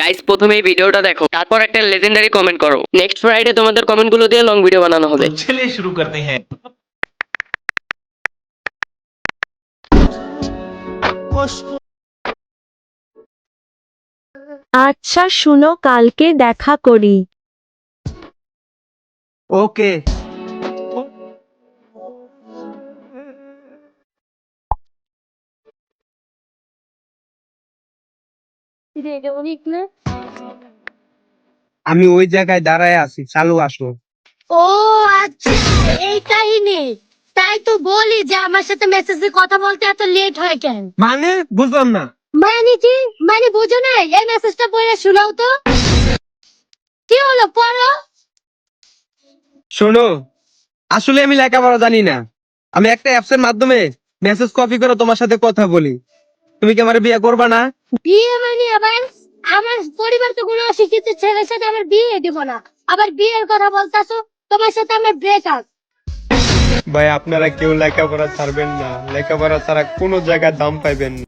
Guys প্রথমে এই ভিডিওটা দেখো, তারপর একটা লেজেন্ডারি কমেন্ট করো। নেক্সট ফ্রাইডে তোমাদের কমেন্টগুলো দিয়ে লং ভিডিও বানানো হবে। तो चलिए शुरू करते हैं। আচ্ছা শুনো, কালকে দেখা করি। ওকে। আমি ওই জায়গায় দাঁড়ায় আছি, চালু আসো। ও আচ্ছা, এই কাহিনী। তাই তো বলি যে আমার সাথে মেসেজে কথা বলতে এত লেট হয় কেন। মানে বুঝলাম না। মানে কি? মানে বুঝো না? এই মেসেজটা পড়ে শোনাও তো। কি হলো, পড়ো। শোনো, আসলে আমি লেখাপড়া জানি না। আমি একটা অ্যাপস এর মাধ্যমে মেসেজ কপি করে তোমার সাথে কথা বলি। তুমি কি আমার বিয়ে করবা না? বিয়ে মানে আবার? আমার পরিবার তো কোনো অশিক্ষিত ছেলের সাথে আমার বিয়ে দিব না। আবার বিয়ের কথা বলতাছো? তোমার সাথে আমার ব্রেকআপ। ভাই আপনারা কেউ লেখাপড়া ছাড়বেন না, লেখাপড়া ছাড়া কোনো জায়গায় দাম পাইবেন না।